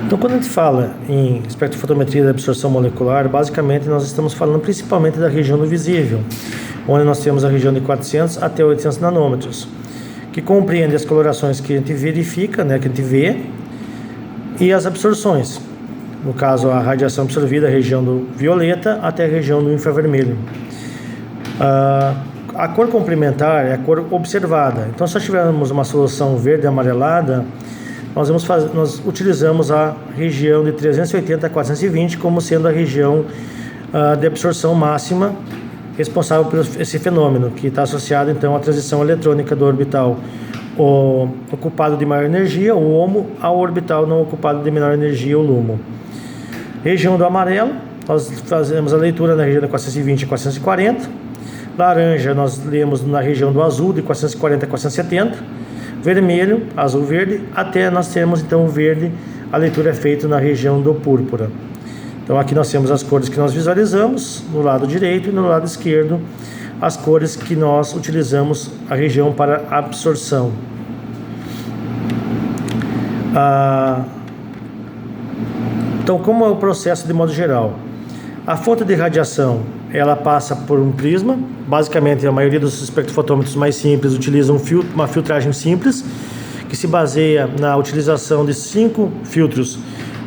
Então, quando a gente fala em espectrofotometria da absorção molecular, basicamente nós estamos falando principalmente da região do visível, onde nós temos a região de 400 até 800 nanômetros, que compreende as colorações que a gente verifica, né, que a gente vê, e as absorções. No caso, a radiação absorvida, a região do violeta até a região do infravermelho. A cor complementar é a cor observada. Então, se nós tivermos uma solução verde amarelada, nós utilizamos a região de 380 a 420 como sendo a região de absorção máxima responsável por esse fenômeno, que está associado então à transição eletrônica do orbital ocupado de maior energia, o HOMO, ao orbital não ocupado de menor energia, o LUMO. Região do amarelo, nós fazemos a leitura na região de 420 a 440. Laranja, nós lemos na região do azul, de 440 a 470. Vermelho, azul, verde, até nós termos então o verde, a leitura é feita na região do púrpura. Então aqui nós temos as cores que nós visualizamos no lado direito e no lado esquerdo as cores que nós utilizamos a região para absorção. Então, como é o processo de modo geral? A fonte de radiação, ela passa por um prisma. Basicamente, a maioria dos espectrofotômetros mais simples utilizam uma filtragem simples, que se baseia na utilização de 5 filtros.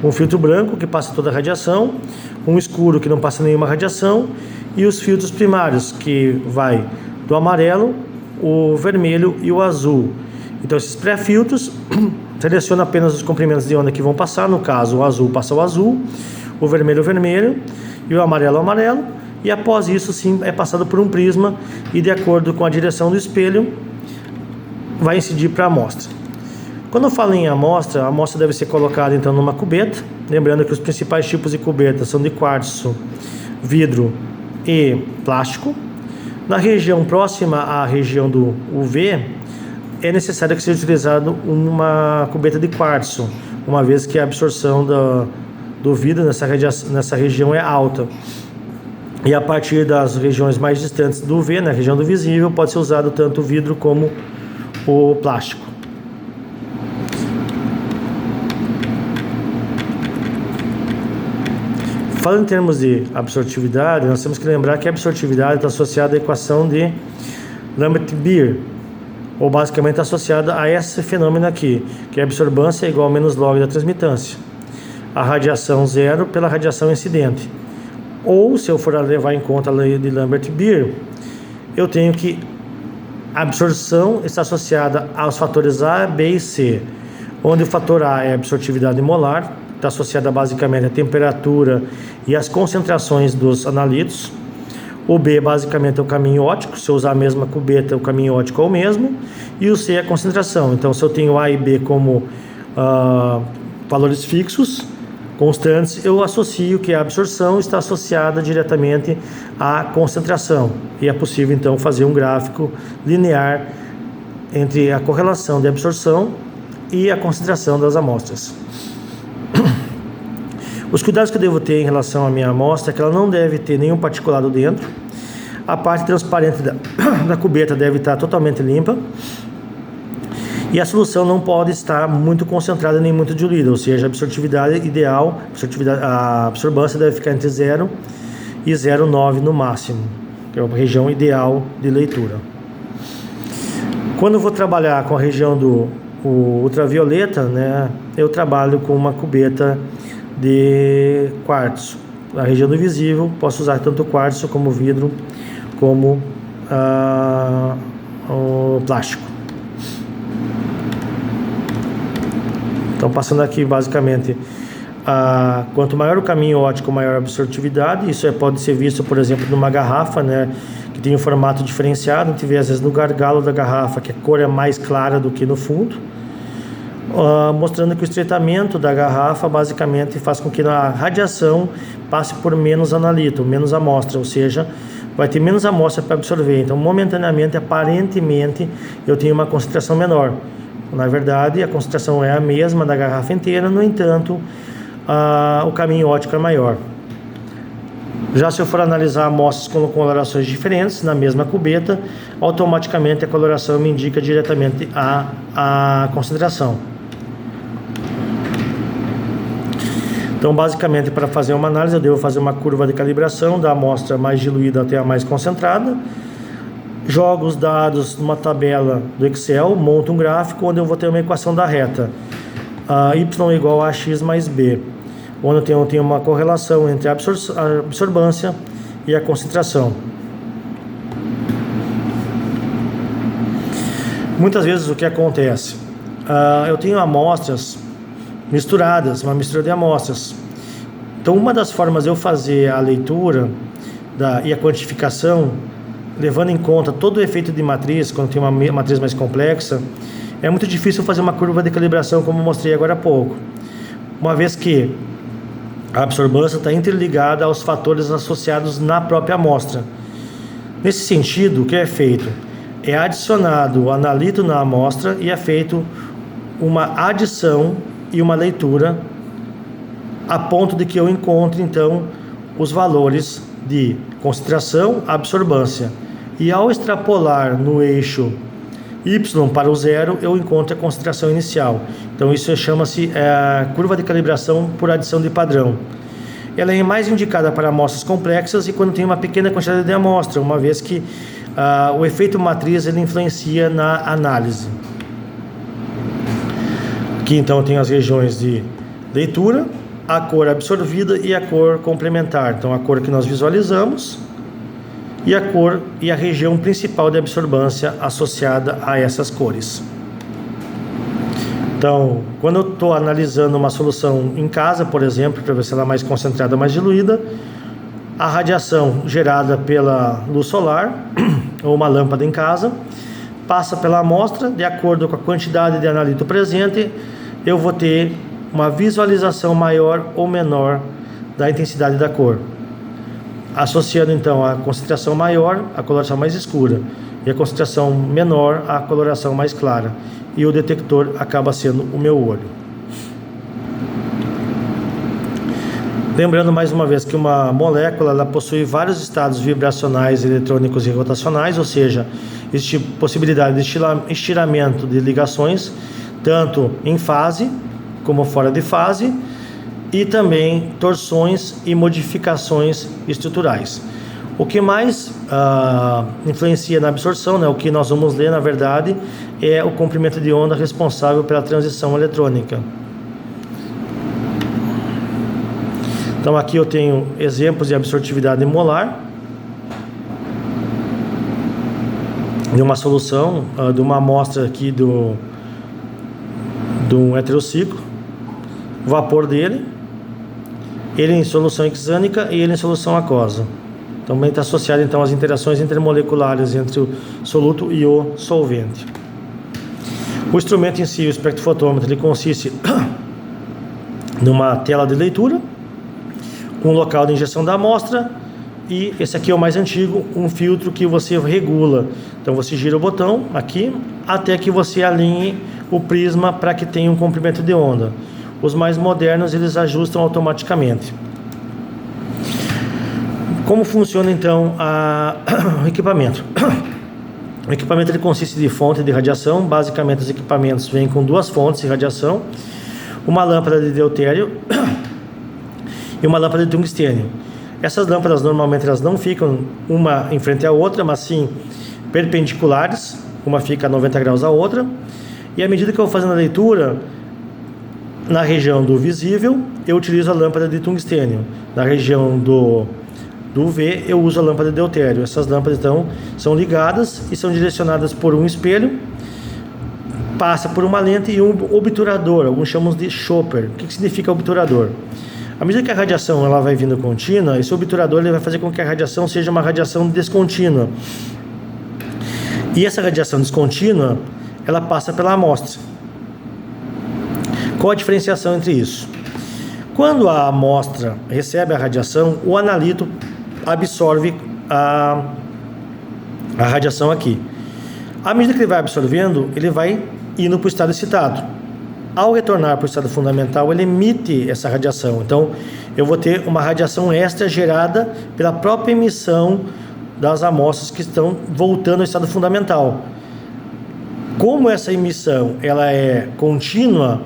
Um filtro branco, que passa toda a radiação, um escuro, que não passa nenhuma radiação, e os filtros primários, que vai do amarelo, o vermelho e o azul. Então, esses pré-filtros selecionam apenas os comprimentos de onda que vão passar. No caso, o azul passa o azul, o vermelho e o amarelo. E após isso, sim, é passado por um prisma e, de acordo com a direção do espelho, vai incidir para a amostra. Quando eu falo em amostra, a amostra deve ser colocada então numa cubeta. Lembrando que os principais tipos de cubeta são de quartzo, vidro e plástico. Na região próxima à região do UV, é necessário que seja utilizado uma cubeta de quartzo, uma vez que a absorção do vidro nessa região é alta. E a partir das regiões mais distantes do UV, na região do visível, pode ser usado tanto o vidro como o plástico. Falando em termos de absortividade, nós temos que lembrar que a absortividade está associada à equação de Lambert-Beer, ou basicamente associada a esse fenômeno aqui, que a absorbância é igual a menos log da transmitância. A radiação zero pela radiação incidente. Ou, se eu for levar em conta a lei de Lambert-Beer, eu tenho que a absorção está associada aos fatores A, B e C, onde o fator A é a absortividade molar, está associada basicamente à temperatura e às concentrações dos analitos. O B basicamente é o caminho óptico, se eu usar a mesma cubeta, o caminho óptico é o mesmo. E o C é a concentração. Então, se eu tenho A e B como valores fixos, constantes, eu associo que a absorção está associada diretamente à concentração. E é possível, então, fazer um gráfico linear entre a correlação de absorção e a concentração das amostras. Os cuidados que eu devo ter em relação à minha amostra é que ela não deve ter nenhum particulado dentro. A parte transparente da cubeta deve estar totalmente limpa. E a solução não pode estar muito concentrada nem muito diluída, ou seja, a absortividade ideal, a absorbância deve ficar entre 0 e 0,9 no máximo, que é a região ideal de leitura. Quando eu vou trabalhar com a região do ultravioleta, né, eu trabalho com uma cubeta de quartzo. Na região do visível, posso usar tanto quartzo como vidro, como o plástico. Então, passando aqui basicamente, quanto maior o caminho óptico, maior a absortividade. Isso pode ser visto, por exemplo, numa garrafa, né, que tem um formato diferenciado. A gente vê às vezes no gargalo da garrafa que a cor é mais clara do que no fundo, mostrando que o estreitamento da garrafa basicamente faz com que a radiação passe por menos analito, menos amostra, ou seja, vai ter menos amostra para absorver. Então, momentaneamente, aparentemente, eu tenho uma concentração menor. Na verdade, a concentração é a mesma da garrafa inteira, no entanto, o caminho óptico é maior. Já se eu for analisar amostras com colorações diferentes na mesma cubeta, automaticamente a coloração me indica diretamente a concentração. Então, basicamente, para fazer uma análise, eu devo fazer uma curva de calibração da amostra mais diluída até a mais concentrada, jogo os dados numa tabela do Excel, monto um gráfico onde eu vou ter uma equação da reta y igual a x mais b, onde eu tenho uma correlação entre a absorvância e a concentração. Muitas vezes o que acontece? Eu tenho amostras misturadas, uma mistura de amostras. Então, uma das formas de eu fazer a leitura e a quantificação, levando em conta todo o efeito de matriz, quando tem uma matriz mais complexa, é muito difícil fazer uma curva de calibração, como eu mostrei agora há pouco, uma vez que a absorvância está interligada aos fatores associados na própria amostra. Nesse sentido, o que é feito? É adicionado o analito na amostra e é feito uma adição e uma leitura a ponto de que eu encontre então os valores de concentração, absorvância, e ao extrapolar no eixo y para o zero eu encontro a concentração inicial. Então isso chama-se curva de calibração por adição de padrão. Ela é mais indicada para amostras complexas e quando tem uma pequena quantidade de amostra, uma vez que o efeito matriz ele influencia na análise. Aqui então eu tenho as regiões de leitura, a cor absorvida e a cor complementar. Então a cor que nós visualizamos e a cor e a região principal de absorvância associada a essas cores. Então, quando eu estou analisando uma solução em casa, por exemplo, para ver se ela é mais concentrada ou mais diluída, a radiação gerada pela luz solar ou uma lâmpada em casa passa pela amostra, de acordo com a quantidade de analito presente, eu vou ter uma visualização maior ou menor da intensidade da cor, associando então a concentração maior à coloração mais escura e a concentração menor à coloração mais clara, e o detector acaba sendo o meu olho. Lembrando mais uma vez que uma molécula ela possui vários estados vibracionais, eletrônicos e rotacionais, ou seja, existe possibilidade de estiramento de ligações, tanto em fase como fora de fase, e também torções e modificações estruturais. O que mais influencia na absorção, né, o que nós vamos ler na verdade, é o comprimento de onda responsável pela transição eletrônica. Então aqui eu tenho exemplos de absortividade molar de uma solução, de uma amostra aqui do heterociclo, o vapor dele, ele em solução hexânica e ele em solução aquosa. Também está associado então às interações intermoleculares entre o soluto e o solvente. O instrumento em si, o espectrofotômetro, ele consiste numa tela de leitura, um local de injeção da amostra e esse aqui é o mais antigo, um filtro que você regula. Então você gira o botão aqui até que você alinhe o prisma para que tenha um comprimento de onda. Os mais modernos eles ajustam automaticamente. Como funciona então o equipamento? O equipamento ele consiste de fonte de radiação. Basicamente os equipamentos vêm com duas fontes de radiação, uma lâmpada de deutério e uma lâmpada de tungstênio. Essas lâmpadas normalmente elas não ficam uma em frente à outra, mas sim perpendiculares, uma fica a 90 graus da outra, e à medida que eu vou fazendo a leitura, na região do visível eu utilizo a lâmpada de tungstênio, na região do UV eu uso a lâmpada de deutério. Essas lâmpadas então são ligadas e são direcionadas por um espelho, passa por uma lente e um obturador, alguns chamam de chopper. O que significa obturador? À medida que a radiação ela vai vindo contínua, esse obturador ele vai fazer com que a radiação seja uma radiação descontínua. E essa radiação descontínua, ela passa pela amostra. Qual a diferenciação entre isso? Quando a amostra recebe a radiação, o analito absorve a radiação aqui. À medida que ele vai absorvendo, ele vai indo para o estado excitado. Ao retornar para o estado fundamental, ele emite essa radiação. Então, eu vou ter uma radiação extra gerada pela própria emissão das amostras que estão voltando ao estado fundamental. Como essa emissão ela é contínua,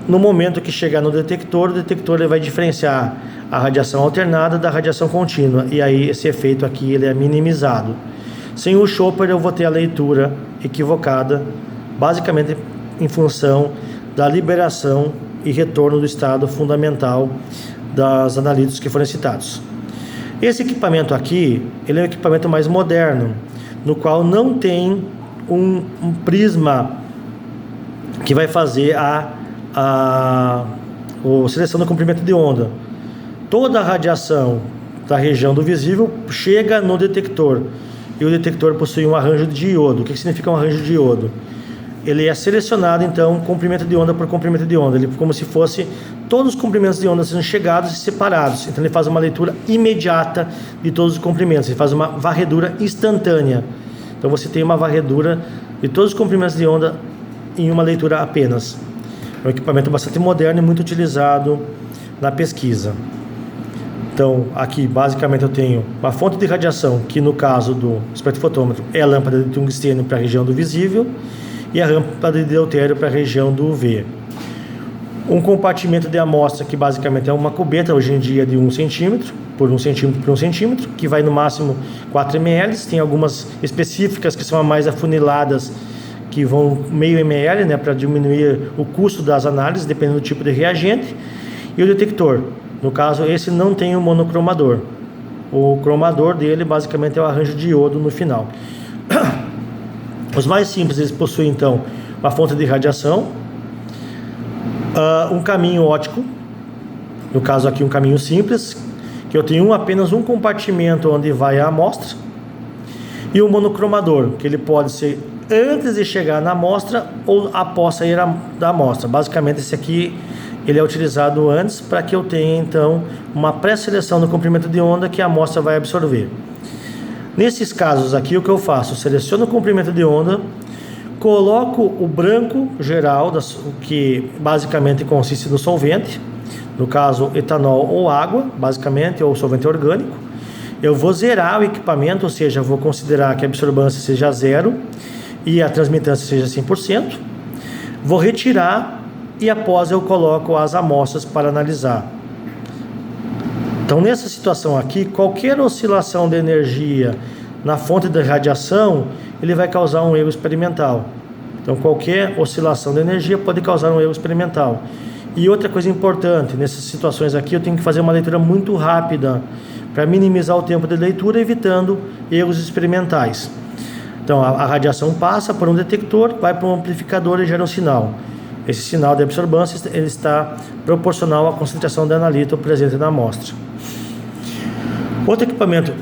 no momento que chegar no detector, o detector ele vai diferenciar a radiação alternada da radiação contínua, e aí esse efeito aqui ele é minimizado. Sem o chopper eu vou ter a leitura equivocada, basicamente em função da liberação e retorno do estado fundamental das analíticos que foram citados. Esse equipamento aqui, ele é um equipamento mais moderno, no qual não tem um prisma que vai fazer a seleção do comprimento de onda. Toda a radiação da região do visível chega no detector, e o detector possui um arranjo de iodo. O que significa um arranjo de iodo? Ele é selecionado, então, comprimento de onda por comprimento de onda, ele como se fosse todos os comprimentos de onda sendo chegados e separados. Então ele faz uma leitura imediata de todos os comprimentos, ele faz uma varredura instantânea. Então você tem uma varredura de todos os comprimentos de onda em uma leitura apenas. É um equipamento bastante moderno e muito utilizado na pesquisa. Então aqui basicamente eu tenho uma fonte de radiação, que no caso do espectrofotômetro é a lâmpada de tungstênio para a região do visível e a lâmpada de deutério para a região do UV. Um compartimento de amostra que basicamente é uma cubeta, hoje em dia de 1 centímetro por 1 centímetro por 1 centímetro, que vai no máximo 4 ml. Tem algumas específicas que são mais afuniladas, que vão meio ml, né, para diminuir o custo das análises, dependendo do tipo de reagente. E o detector, no caso esse não tem um monocromador. O cromador dele basicamente é o arranjo de iodo no final. Os mais simples, eles possuem então uma fonte de radiação, um caminho óptico, no caso aqui um caminho simples, que eu tenho apenas um compartimento onde vai a amostra, e um monocromador, que ele pode ser antes de chegar na amostra ou após sair da amostra. Basicamente esse aqui ele é utilizado antes para que eu tenha então uma pré-seleção do comprimento de onda que a amostra vai absorver. Nesses casos aqui, o que eu faço? Eu seleciono o comprimento de onda, coloco o branco geral, que basicamente consiste no solvente, no caso etanol ou água, basicamente, ou solvente orgânico. Eu vou zerar o equipamento, ou seja, eu vou considerar que a absorvância seja zero e a transmitância seja 100%. Vou retirar e após eu coloco as amostras para analisar. Então, nessa situação aqui, qualquer oscilação de energia na fonte de radiação, ele vai causar um erro experimental. Então, qualquer oscilação de energia pode causar um erro experimental. E outra coisa importante, nessas situações aqui, eu tenho que fazer uma leitura muito rápida para minimizar o tempo de leitura, evitando erros experimentais. Então, a radiação passa por um detector, vai para um amplificador e gera um sinal. Esse sinal de absorbância ele está proporcional à concentração de analito presente na amostra. Outro equipamento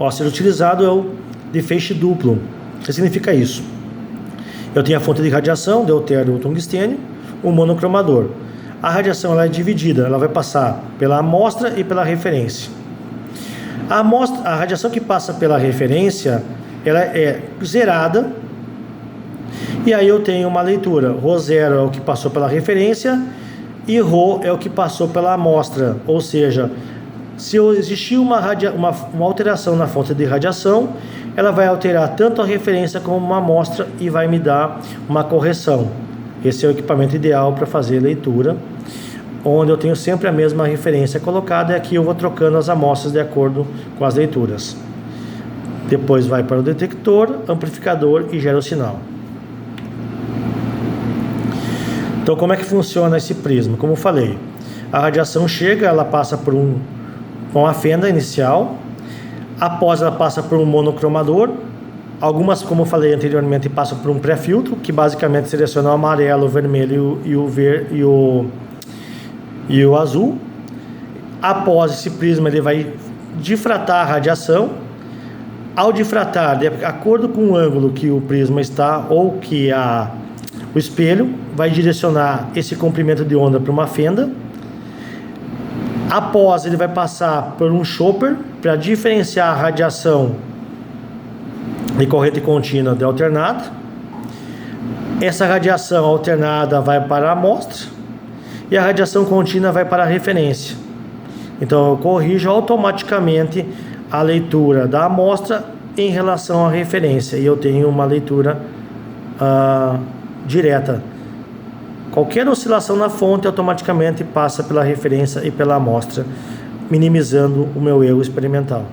a ser utilizado é o de feixe duplo. O que significa isso? Eu tenho a fonte de radiação, deutério ou tungstênio, um monocromador. A radiação ela é dividida, ela vai passar pela amostra e pela referência. A radiação que passa pela referência, ela é zerada, e aí eu tenho uma leitura. Ρ0 é o que passou pela referência e Rho é o que passou pela amostra. Ou seja, se existir uma alteração na fonte de radiação, ela vai alterar tanto a referência como uma amostra e vai me dar uma correção. Esse é o equipamento ideal para fazer leitura, onde eu tenho sempre a mesma referência colocada, e aqui eu vou trocando as amostras de acordo com as leituras. Depois vai para o detector, amplificador e gera o sinal. Então, como é que funciona esse prisma? Como eu falei, a radiação chega, ela passa por uma fenda inicial, após ela passa por um monocromador, algumas, como eu falei anteriormente, passam por um pré-filtro, que basicamente seleciona o amarelo, o vermelho e o azul. Após esse prisma, ele vai difratar a radiação. Ao difratar, de acordo com o ângulo que o prisma está, ou que o espelho, vai direcionar esse comprimento de onda para uma fenda. Após, ele vai passar por um chopper para diferenciar a radiação de corrente contínua de alternada. Essa radiação alternada vai para a amostra e a radiação contínua vai para a referência. Então eu corrijo automaticamente a leitura da amostra em relação à referência, e eu tenho uma leitura direta. Qualquer oscilação na fonte automaticamente passa pela referência e pela amostra, minimizando o meu erro experimental.